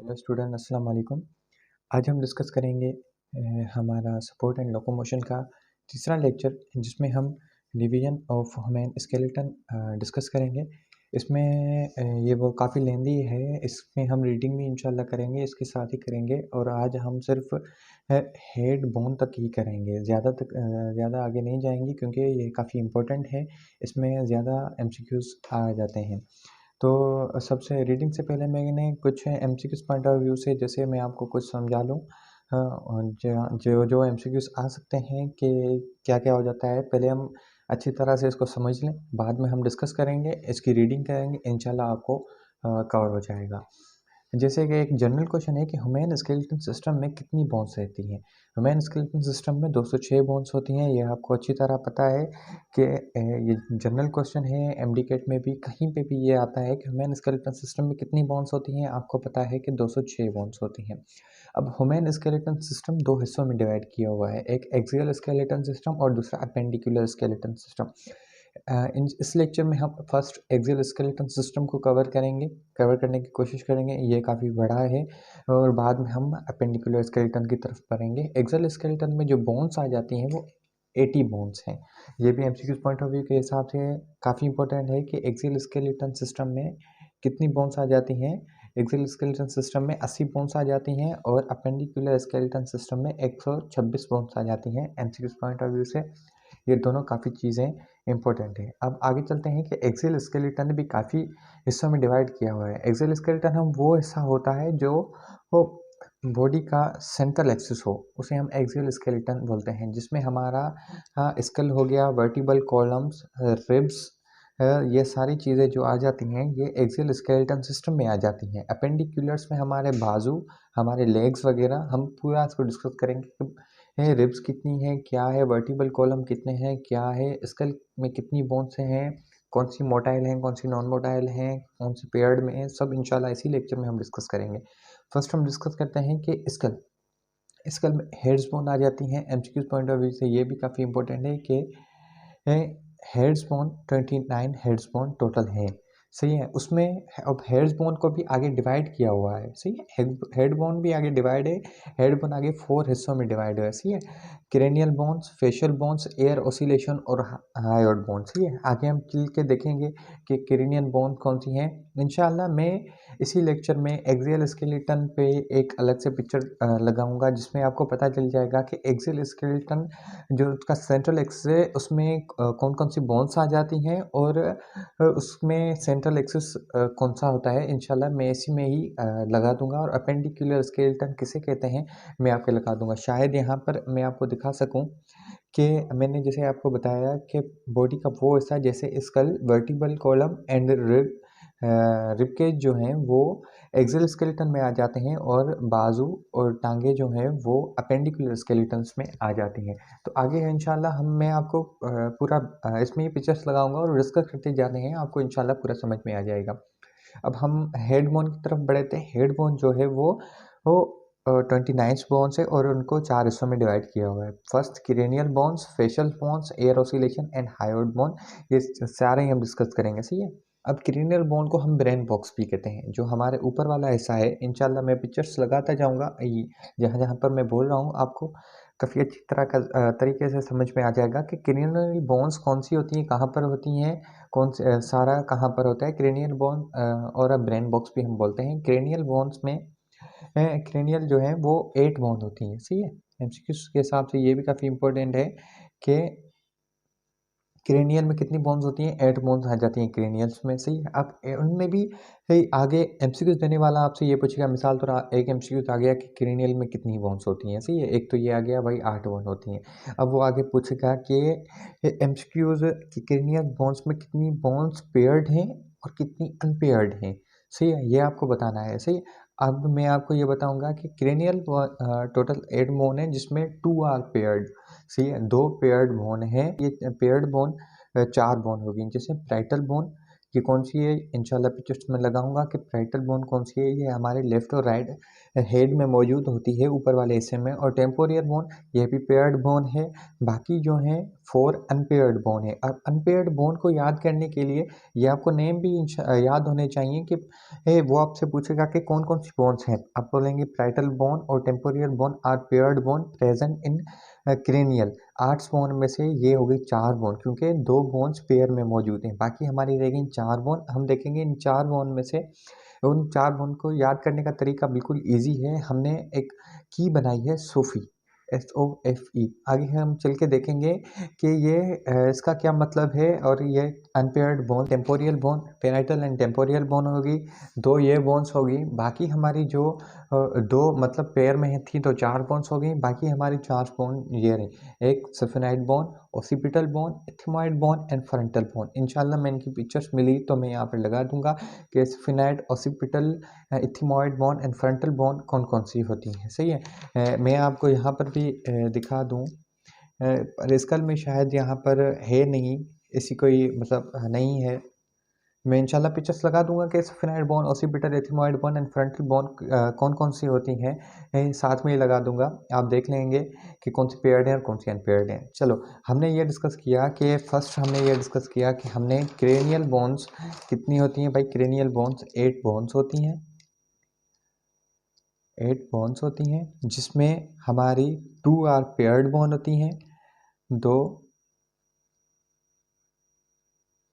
Hello student, अस्सलाम वालेकुम। आज हम डिस्कस करेंगे हमारा सपोर्ट एंड लोकोमोशन का तीसरा लेक्चर, जिसमें हम division of human skeleton discuss करेंगे। इसमें ये वो काफ़ी लेंदी है। इसमें हम रीडिंग भी इंशाल्लाह करेंगे, इसके साथ ही करेंगे। और आज हम सिर्फ हेड बोन तक ही करेंगे, ज़्यादा आगे नहीं जाएंगे, क्योंकि ये काफ़ी इम्पोर्टेंट है। इसमें ज़्यादा एमसीक्यूज़ आ जाते हैं। तो सबसे रीडिंग से पहले मैंने कुछ एमसीक्यूज़ पॉइंट ऑफ व्यू से, जैसे मैं आपको कुछ समझा लूँ। और जो एमसीक्यूज़ आ सकते हैं कि क्या क्या हो जाता है, पहले हम अच्छी तरह से इसको समझ लें, बाद में हम डिस्कस करेंगे, इसकी रीडिंग करेंगे, इंशाल्लाह आपको कवर हो जाएगा। जैसे कि एक जनरल क्वेश्चन है कि ह्यूमन स्केलेटन सिस्टम में कितनी बोन्स रहती हैं। ह्यूमन स्केलेटन सिस्टम में 206 बोन्स होती हैं। ये आपको अच्छी तरह पता है कि ये जनरल क्वेश्चन है। एमडीकेट में भी कहीं पे भी ये आता है कि ह्यूमन स्केलेटन सिस्टम में कितनी बोन्स होती हैं। आपको पता है कि 206 बोन्स होती हैं। अब ह्यूमन स्केलेटन सिस्टम दो हिस्सों में डिवाइड किया हुआ है, एक एक्सियल स्केलेटन सिस्टम और दूसरा अपेंडिकुलर स्केलेटन सिस्टम। इस लेक्चर में हम फर्स्ट एक्सियल स्केलेटन सिस्टम को कवर करने की कोशिश करेंगे। ये काफ़ी बड़ा है। और बाद में हम अपेंडिकुलर स्केलेटन की तरफ बढ़ेंगे। एक्सियल स्केलेटन में जो बोन्स आ जाती हैं वो 80 बोन्स हैं। ये भी एमसीक्यू पॉइंट ऑफ व्यू के हिसाब से काफ़ी इंपॉर्टेंट है कि एक्सियल स्केलेटन सिस्टम में कितनी बोन्स आ जाती हैं। एक्सियल स्केलेटन सिस्टम में 80 बोन्स आ जाती हैं और अपेंडिकुलर स्केलेटन सिस्टम में 126 बोन्स आ जाती हैं। एमसीक्यू पॉइंट ऑफ व्यू से ये दोनों काफ़ी चीज़ें इंपॉर्टेंट है। अब आगे चलते हैं कि एक्सियल स्केलेटन भी काफ़ी हिस्सों में डिवाइड किया हुआ है। एक्सियल स्केलेटन हम वो हिस्सा होता है जो वो बॉडी का सेंट्रल एक्सिस हो, उसे हम एक्सियल स्केलेटन बोलते हैं, जिसमें हमारा स्कल हो गया, वर्टिबल कॉलम्स, रिब्स, ये सारी चीज़ें जो आ जाती हैं ये एक्सियल स्केलेटन सिस्टम में आ जाती हैं। अपेंडिकुलर्स में हमारे बाजू, हमारे लेग्स वगैरह, हम पूरा इसको डिस्कस करेंगे है। रिब्स कितनी है, क्या है, वर्टिबल कॉलम कितने हैं, क्या है, स्कल में कितनी बोन्स हैं, कौन सी मोटाइल हैं, कौन सी नॉन मोटाइल हैं, कौन सी पेयर्ड में है, सब इंशाल्लाह इसी लेक्चर में हम डिस्कस करेंगे। फर्स्ट हम डिस्कस करते हैं कि स्कल स्कल में हेड्स बोन आ जाती हैं। एमसीक्यू पॉइंट ऑफ व्यू से ये भी काफ़ी इंपॉर्टेंट है कि heads bone 29 heads bone total है। सही है। उसमें अब हेड्स बोन को भी आगे डिवाइड किया हुआ है। सही है। हेड बोन भी आगे डिवाइड है। हेड बोन आगे 4 हिस्सों में डिवाइड है। सही है। Cranial bones, facial bones, air oscillation और हायोइड बोन। सही है। आगे हम चल के देखेंगे कि क्रेनियल बोन कौन सी हैं। इंशाल्लाह मैं इसी लेक्चर में एक्सियल स्केलेटन पे एक अलग से पिक्चर लगाऊंगा, जिसमें आपको पता चल जाएगा कि एक्सियल स्केलेटन जो उसका सेंट्रल एक्सिस है उसमें कौन कौन सी बोन्स आ जाती हैं और उसमें सेंट्रल एक्सिस कौन सा होता है। इंशाल्लाह मैं इसी में ही लगा दूंगा। और अपेंडिकुलर स्केलेटन किसे कहते हैं मैं आपको लगा दूंगा। शायद यहाँ पर मैं आपको दिखा सकूँ कि मैंने जैसे आपको बताया कि बॉडी का वो हिस्सा, जैसे skull, vertebral column and rib cage जो हैं वो एक्सियल स्केलेटन में आ जाते हैं, और बाजू और टांगे जो हैं वो अपेंडिकुलर स्केलेटन्स में आ जाती हैं। तो आगे है इंशाल्लाह मैं आपको पूरा इसमें ही पिक्चर्स लगाऊंगा और डिस्कस करते जाते हैं, आपको इंशाल्लाह पूरा समझ में आ जाएगा। अब हम हेड बोन की तरफ बढ़ते हैं। हेड बोन जो है वो 29 बोन्स है और उनको 4 हिस्सों में डिवाइड किया हुआ है। First cranial bones, facial bones, air oscillation and hyoid bone, ये सारे ही हम डिस्कस करेंगे। सही है। अब क्रेनियल बोन को हम ब्रेन बॉक्स भी कहते हैं, जो हमारे ऊपर वाला हिस्सा है। इंशाल्लाह मैं पिक्चर्स लगाता जाऊंगा, जहाँ जहाँ पर मैं बोल रहा हूँ आपको काफ़ी अच्छी तरह का तरीके से समझ में आ जाएगा कि क्रेनियल बोन्स कौन सी होती हैं, कहाँ पर होती हैं, कौन से सारा कहाँ पर होता है। क्रेनियल बोन और ब्रेन बॉक्स भी हम बोलते हैं। क्रेनियल बोन्स में क्रेनियल जो है वो 8 बोन होती हैं। सही है। एमसीक्यू के हिसाब से ये भी काफ़ी इंपॉर्टेंट है कि क्रेनियल में कितनी बोन्स होती हैं, 8 बोन्स आ जाती हैं क्रेनियल्स में। सही है। अब उनमें भी आगे एमसीक्यूज देने वाला आपसे ये पूछेगा, मिसाल तो एक एमसीक्यूज आ गया कि क्रेनियल में कितनी बोन्स होती हैं। सही है। एक तो ये आ गया भाई 8 बोन होती हैं। अब वो आगे पूछेगा कि एमसीक्यूज की क्रेनियल बोन्स में कितनी बोन्स पेयर्ड हैं और कितनी अनपेयर्ड हैं। सही है। ये आपको बताना है। सही है। अब मैं आपको ये बताऊंगा कि क्रेनियल टोटल 8 बोन है, जिसमें 2 आर पेयर्ड। सही है। 2 पेयर्ड बोन है। ये पेयर्ड बोन 4 बोन होगी, जैसे पैराइटल बोन, कि कौन सी है, इंशाल्लाह पिक्चर्स में लगाऊंगा कि पैराइटल बोन कौन सी है, ये हमारे लेफ्ट और राइट हेड में मौजूद होती है ऊपर वाले हिस्से में। और टेम्पोरियर बोन ये भी पेयर्ड बोन है। बाकी जो है 4 अनपेयर्ड बोन है। अब अनपेयर्ड बोन को याद करने के लिए ये आपको नेम भी याद होने चाहिए कि वो आपसे पूछेगा कि कौन कौन सी बोन्स हैं। आप बोलेंगे पैराइटल बोन और temporal bone are paired bone present in cranial. 8 bone में से ये हो गई 4 बोन, क्योंकि 2 बोन्स पेयर में मौजूद हैं, बाकी हमारी रह गई 4 बोन। हम देखेंगे इन 4 बोन में से उन 4 बोन को याद करने का तरीका बिल्कुल ईजी है। हमने एक की बनाई है सोफी, SOFE। आगे हम चल के देखेंगे कि ये इसका क्या मतलब है। और ये unpaired bone, temporal bone, parietal and temporal bone होगी, 2 ये बोन्स होगी। बाकी हमारी जो 2 मतलब पेयर में थी तो 4 बोन्स हो गई। बाकी हमारी 4 बोन ये रही, एक sphenoid bone, occipital bone, ethmoid bone and frontal bone. इंशाल्लाह मैं इनकी पिक्चर्स मिली तो मैं यहाँ पर लगा दूंगा कि sphenoid, occipital, ethmoid bone and frontal bone कौन कौन सी होती हैं। सही है। मैं आपको यहाँ पर भी दिखा दूँ, पर इसकल में शायद यहाँ पर है नहीं, ऐसी कोई मतलब नहीं है। मैं इंशाल्लाह पिक्चर्स लगा दूंगा कि sphenoid bone, occipital, ethmoid bone and frontal bone कौन कौन सी होती हैं, साथ में ही लगा दूंगा। आप देख लेंगे कि कौन सी पेयर्ड है और कौन सी अनपेयर्ड है। चलो, हमने ये डिस्कस किया कि फर्स्ट हमने ये डिस्कस किया कि हमने क्रेनियल बोन्स कितनी होती हैं। भाई क्रेनियल बोन्स 8 बोन्स होती हैं, 8 बोन्स होती हैं, जिसमें हमारी 2 आर पेयर्ड बोन होती हैं, 2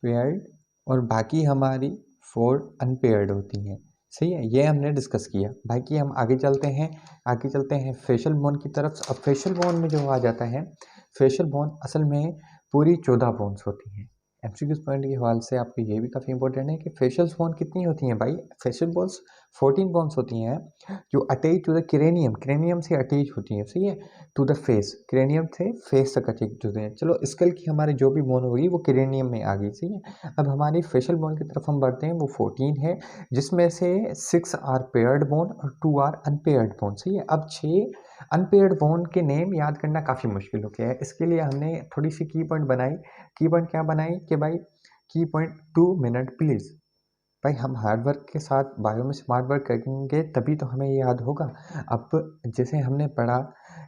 पेयर्ड, और बाकी हमारी 4 अनपेयर्ड होती हैं। सही है, ये हमने डिस्कस किया। बाकी हम आगे चलते हैं, फेशियल बोन की तरफ। अब फेशियल बोन में जो आ जाता है, फेशियल बोन असल में पूरी 14 बोन्स होती हैं। एमसीक्यूज पॉइंट के हवाले से आपको ये भी काफ़ी इंपॉर्टेंट है कि फेशियल बोन कितनी होती हैं। भाई फेशियल बोन्स 14 बोन्स होती हैं जो attach to the cranium, cranium से अटैच होती हैं। सही है, टू द फेस, क्रेनियम से फेस तक अटैच होते हैं। चलो, स्कल की हमारी जो भी बोन होगी वो क्रेनियम में आ गई। सही है, अब हमारी फेशियल बोन की तरफ हम बढ़ते हैं, वो 14 है, जिसमें से 6 आर पेयर्ड बोन और 2 आर अनपेयर्ड बोन। सही है, अब 6 अनपेयर्ड बोन के नेम याद करना काफ़ी मुश्किल हो गया है। इसके लिए हमने थोड़ी सी की पॉइंट बनाई। की पॉइंट क्या बनाई कि भाई की पॉइंट 2 मिनट प्लीज़। भाई हम हार्ड वर्क के साथ बायो में स्मार्ट वर्क करेंगे तभी तो हमें ये याद होगा। अब जैसे हमने पढ़ा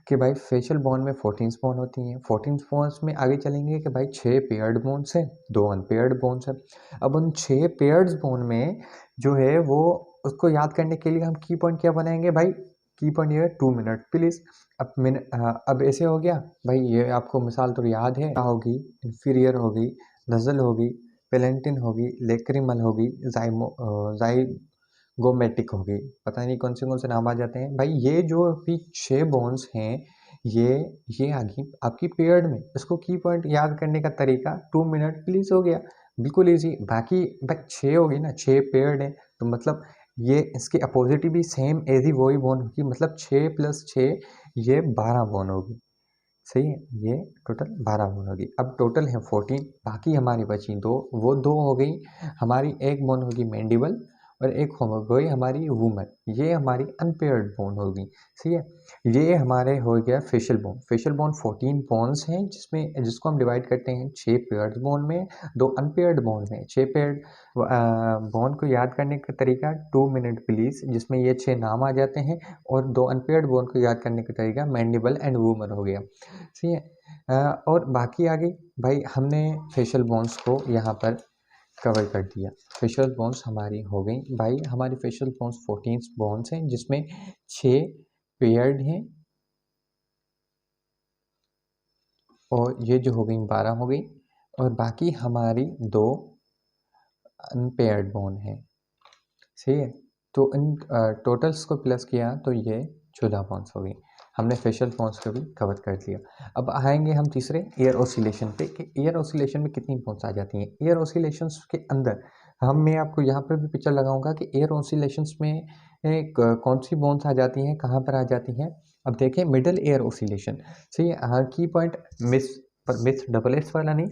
कि भाई फेशियल बोन में 14 बोन होती हैं, 14 बोन्स में आगे चलेंगे कि भाई 6 पेयर्ड बोन्स हैं, 2 अनपेयर्ड बोन्स हैं। अब उन 6 पेयर्ड बोन में जो है वो, उसको याद करने के लिए हम की पॉइंट क्या बनाएंगे भाई, की पॉइंट ये है 2 मिनट प्लीज़। अब ऐसे हो गया भाई, ये आपको मिसाल तो याद है, क्या होगी, इन्फीरियर होगी, नज़ल होगी, पेलेंटिन होगी, लेक्रिमल होगी, जाइगोमेटिक होगी, पता नहीं कौन से नाम आ जाते हैं। भाई ये जो भी 6 बोन्स हैं, ये ये आ गई आपकी पेयर्ड में। इसको की पॉइंट याद करने का तरीका 2 मिनट प्लीज हो गया, बिल्कुल ईजी। बाकी भाई 6 होगी ना, 6 पेयर्ड है तो मतलब ये इसके अपोजिट भी सेम एज ही वही बोन होगी, मतलब 6 + 6 ये 12 बोन होगी। सही है, ये टोटल 12 बोन होगी। अब टोटल है 14, बाकी हमारी बची 2, वो 2 हो गई हमारी। एक बोन होगी मैंडिबल और एक हो गई हमारी वूमर, ये हमारी अनपेयर्ड बोन होगी। सही है, ये हमारे हो गया facial bone. Facial bone 14 bones हैं, जिसको हम डिवाइड करते हैं 6 पेयर्ड बोन में, 2 अनपेयर्ड बोन में। 6 पेयर्ड बोन को याद करने का तरीका 2 मिनट प्लीज, जिसमें ये 6 नाम आ जाते हैं, और 2 अनपेयर्ड बोन को याद करने का तरीका मैंडिबल एंड वूमर हो गया। सही है, और बाकी आगे भाई हमने फेशियल बोन्स को यहाँ पर कवर कर दिया। फेशियल बोन्स हमारी हो गई भाई, हमारी फेशियल बोन्स 14 बोन्स हैं, जिसमें 6 पेयर्ड हैं, और ये जो हो गई 12 हो गई, और बाकी हमारी 2 अनपेयर्ड बोन है। सही है, तो इन टोटल्स को प्लस किया तो ये 14 बोन्स हो गई। हमने फेशियल बोन्स को भी कवर कर दिया। अब आएंगे हम तीसरे एयर ऑसिलेशन पे कि एयर ऑसिलेशन में कितनी बोन्स आ जाती हैं। एयर ऑसिलेशंस के अंदर मैं आपको यहाँ पर भी पिक्चर लगाऊंगा कि एयर ऑसिलेशंस में कौन सी बोन्स आ जाती हैं, कहाँ पर आ जाती हैं। अब देखें मिडल एयर ऑसिलेशन। सही है, हर की पॉइंट मिस, पर मिस डबल एस वाला नहीं,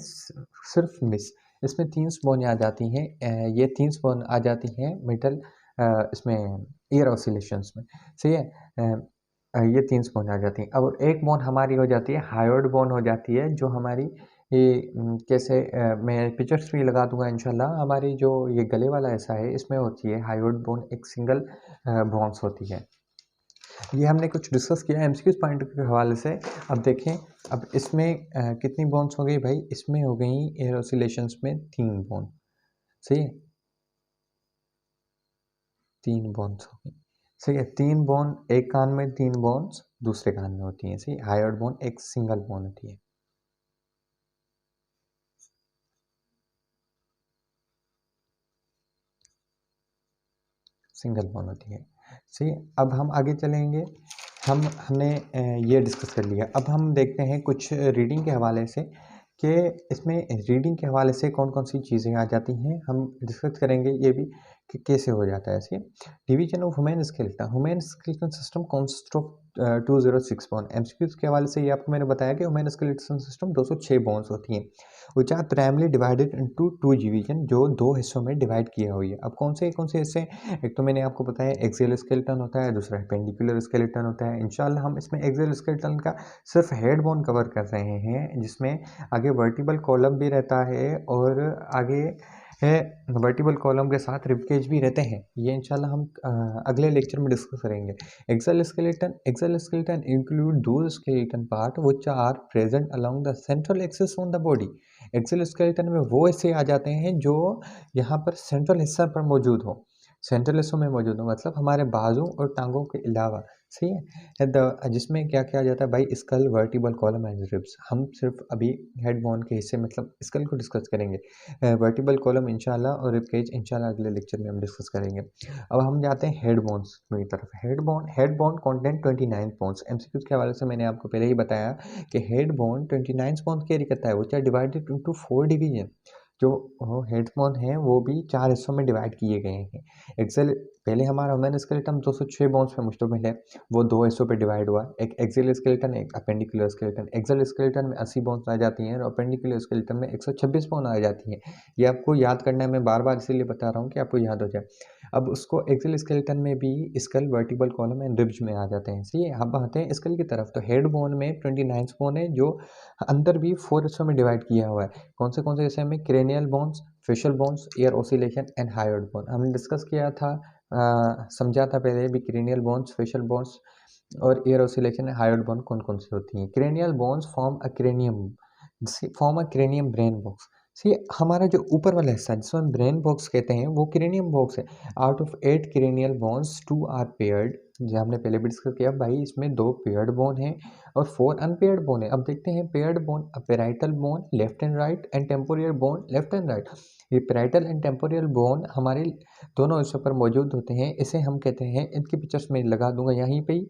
सिर्फ मिस। इसमें 3 बोन आ जाती हैं, ये 3 बोन आ जाती हैं मिडल इसमें एयर ऑसिलेशंस में। सही है, ये 3 बोन आ जाती हैं। अब एक बोन हमारी हो जाती है हायोड बोन हो जाती है, जो हमारी कैसे मैं पिक्चर्स भी लगा दूंगा इंशाल्लाह। हमारी जो ये गले वाला ऐसा है, इसमें होती है हायोइड बोन, एक सिंगल बोन्स होती है। ये हमने कुछ डिस्कस किया एमसीक्यूज पॉइंट के हवाले से। अब देखें, अब इसमें कितनी बोन्स हो गई भाई? इसमें हो गई एयर ऑसिलेशंस में 3 बोन। सही है, 3 बोन्स हो गई। सही है, 3 बोन, एक कान में 3 बोन्स दूसरे कान में होती हैं। सही, हायोइड बोन एक सिंगल बोन होती है, सिंगल बोन होती है। सही, अब हम आगे चलेंगे। हमने ये डिस्कस कर लिया। अब हम देखते हैं कुछ रीडिंग के हवाले से कि इसमें रीडिंग के हवाले से कौन कौन सी चीज़ें आ जाती हैं। हम डिस्कस करेंगे ये भी कि कैसे हो जाता है ऐसे। Division of human skeleton. Human skeleton system consist of 206 bone. MCQs के हवाले से ये आपको मैंने बताया कि ह्यूमन स्केलेटन सिस्टम 206 बोन्स होती हैं, which are primarily divided into 2 division, जो 2 हिस्सों में डिवाइड किया हुई है। अब कौन से हिस्से? एक तो मैंने आपको बताया एक्सियल स्केलेटन होता है, दूसरा पेंडिकुलर स्केलेटन होता है। इंशाल्लाह हम इसमें एक्सियल स्केलेटन का सिर्फ हेड बोन कवर कर रहे हैं, जिसमें आगे वर्टिबल कॉलम भी रहता है और आगे है वर्टिबल कॉलम के साथ रिबकेज भी रहते हैं। ये इंशाल्लाह हम अगले लेक्चर में डिस्कस करेंगे। Axial skeleton include those skeleton part which are present along the central axis on the body. Axial skeleton में वो हिस्से आ जाते हैं जो यहाँ पर सेंट्रल हिस्सा पर मौजूद हो, सेंट्रल हिस्सों में मौजूद हो, मतलब हमारे बाजू और टांगों के अलावा। सही है, जिसमें क्या किया जाता है भाई? Skull, vertebral column and ribs. हम सिर्फ अभी हेड बोन के हिस्से मतलब स्कल को डिस्कस करेंगे। वर्टिबल कॉलम इंशाल्लाह और रिब केज इंशाल्लाह अगले लेक्चर में हम डिस्कस करेंगे। अब हम जाते हैं हेड बोन्स की तरफ। Head bone content 29 bones. MCQs के हवाले से मैंने आपको पहले ही बताया कि हेड बोन 29 बोन्स कैरी करता है, which are divided into 4 division. जो हेड बोन है वो भी 4 हिस्सों में डिवाइड किए गए हैं। एक्सेल, पहले हमारा ह्यूमन स्केलेटन 206 बोन्स पे मुश्तमिल है, वो 2 हिस्सों पे डिवाइड हुआ, एक एक्सियल स्केलेटन, एक अपेंडिकुलर स्केलेटन। एक्सियल स्केलेटन में 80 बोन्स आ जाती हैं और अपेंडिकुलर स्केलेटन में 126 बोन आ जाती हैं। ये आपको याद करना है, मैं बार बार इसीलिए बता रहा हूँ कि आपको याद हो जाए। अब उसको एक्सियल स्केलेटन में भी skull, vertebral column and ribs में आ जाते हैं। सही है, अब आते हैं स्कल की तरफ। तो हेड बोन में 29 बोन है, जो अंदर भी 4 हिस्सों में डिवाइड किया हुआ है। कौन से हिस्से में? Cranial bones, facial bones, ear oscillation and hyoid bone. हमने डिस्कस किया था, समझा था पहले भी, क्रेनियल बोन्स, फेशियल बोन्स और ear oscillation and hyoid bone कौन कौन सी होती हैं। Cranial bones form a cranium brain box. See, हमारा जो ऊपर वाला हिस्सा जिसमें ब्रेन बॉक्स कहते हैं वो क्रेनियम बॉक्स है। Out of 8 cranial bones 2 are paired. जो हमने पहले भी डिस्कस किया भाई, इसमें 2 पेयर्ड बोन है और 4 अनपेयर्ड बोन है। अब देखते हैं paired bone. Parietal bone left and right and temporal bone left and right. ये पेराइटल एंड टेम्पोरियल बोन हमारे दोनों हिस्सों पर मौजूद होते हैं। इसे हम कहते हैं, इनकी पिक्चर्स में लगा दूंगा यहीं पे ही,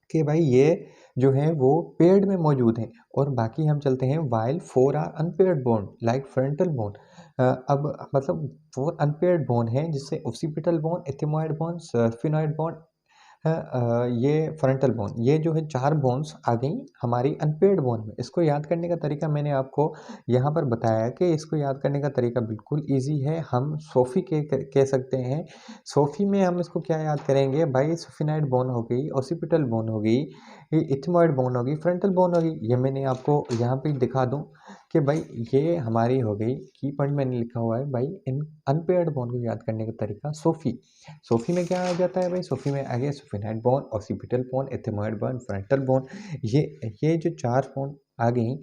कि भाई ये जो है वो पेयर्ड में मौजूद हैं। और बाकी हम चलते हैं, while 4 are unpaired bone like frontal bone. अब मतलब 4 अनपेयर्ड बोन है, जिससे occipital bone, ethmoid bone, sphenoid bone, ये फ्रंटल बोन, ये जो है 4 बोन्स आ गई हमारी अनपेयर्ड बोन में। इसको याद करने का तरीका मैंने आपको यहाँ पर बताया कि इसको याद करने का तरीका बिल्कुल इजी है। हम सोफी के कह सकते हैं। सोफी में हम इसको क्या याद करेंगे भाई? सफिनाइड बोन हो गई, ऑसिपिटल बोन हो गई, इथमॉइड बोन हो गई, फ्रंटल बोन हो गई। ये मैंने आपको यहाँ पे दिखा दूँ कि भाई ये हमारी हो गई। की पॉइंट मैंने लिखा हुआ है भाई, इन अनपेयर्ड बोन को याद करने का तरीका सोफी। सोफी में क्या आ जाता है भाई? सोफी में आ गया sphenoid bone, occipital bone, ethmoid bone, frontal bone. ये ये जो 4 बोन आ गई,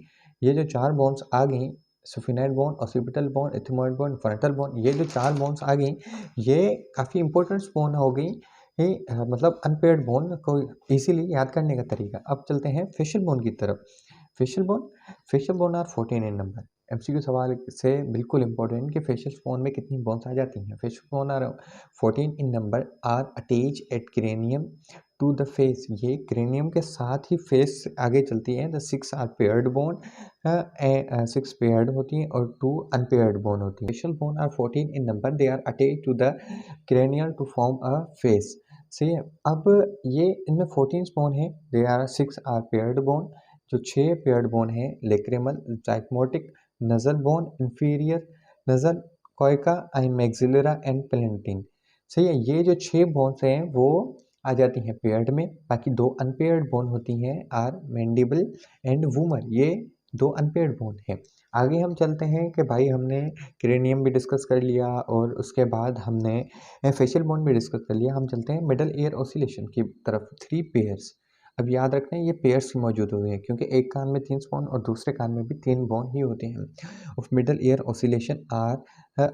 ये जो 4 बोन्स आ गई, sphenoid bone, occipital bone, ethmoid bone, frontal bone, ये जो 4 बोन्स आ गई, ये काफ़ी इंपॉर्टेंट बोन हो गई। ये मतलब अनपेयर्ड बोन को इजीली याद करने का तरीका। अब चलते हैं फेशियल बोन की तरफ। Facial bone, facial bone are 14 in number. MCQ सवाल से बिल्कुल इंपॉर्टेंट कि फेशियल बोन में कितनी बोन्स आ जाती हैं। Facial bone are 14 in number, are attach at cranium to the face. ये क्रेनियम के साथ ही फेस आगे चलती है। The 6 are paired bone, 6 paired होती हैं और 2 अनपेयर्ड बोन होती हैं। Facial bone are 14 in number, they are attach to the cranial to form a face. सही है, अब ये इनमें 14 बोन है, they are 6 are paired bone. जो 6 पेयर्ड बोन है, lacrimal, zygomatic, nasal bone, inferior nasal, कोइका, आई मैक्सिलरा एंड पेलेंटिन। सही है, ये जो 6 बोन्स हैं वो आ जाती हैं पेयर्ड में। बाकी 2 अनपेयर्ड बोन होती हैं, आर मैंडिबल एंड वूमर। ये 2 अनपेयर्ड बोन है। आगे हम चलते हैं कि भाई हमने क्रेनियम भी डिस्कस कर लिया और उसके बाद हमने फेशियल बोन भी डिस्कस कर लिया। हम चलते हैं मिडल ईयर ऑसिलेशन की तरफ। 3 पेयर्स, अब याद रखना है ये पेयर्स मौजूद होते हैं क्योंकि एक कान में 3 बोन और दूसरे कान में भी 3 बोन ही होते हैं। Of middle ear oscillation are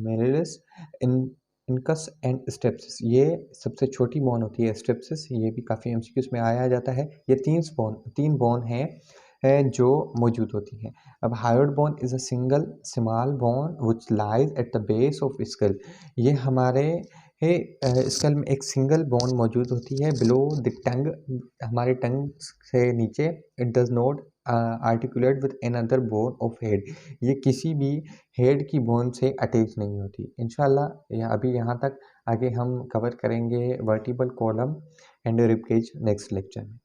malleus in incus and stapes, ये सबसे छोटी बोन होती है स्टेप्सिस, ये भी काफ़ी एमसीक्यूज में आया जाता है। ये 3 बोन हैं जो मौजूद होती हैं। अब hyoid bone is a single small bone which lies at the base of skull, ये हमारे स्कल में एक सिंगल बोन मौजूद होती है बिलो द टंग, हमारे टंग से नीचे। It does not articulate with another bone of head, ये किसी भी हेड की बोन से अटैच नहीं होती। इंशाल्लाह अभी यहाँ तक, आगे हम कवर करेंगे vertebral column and rib cage next lecture में।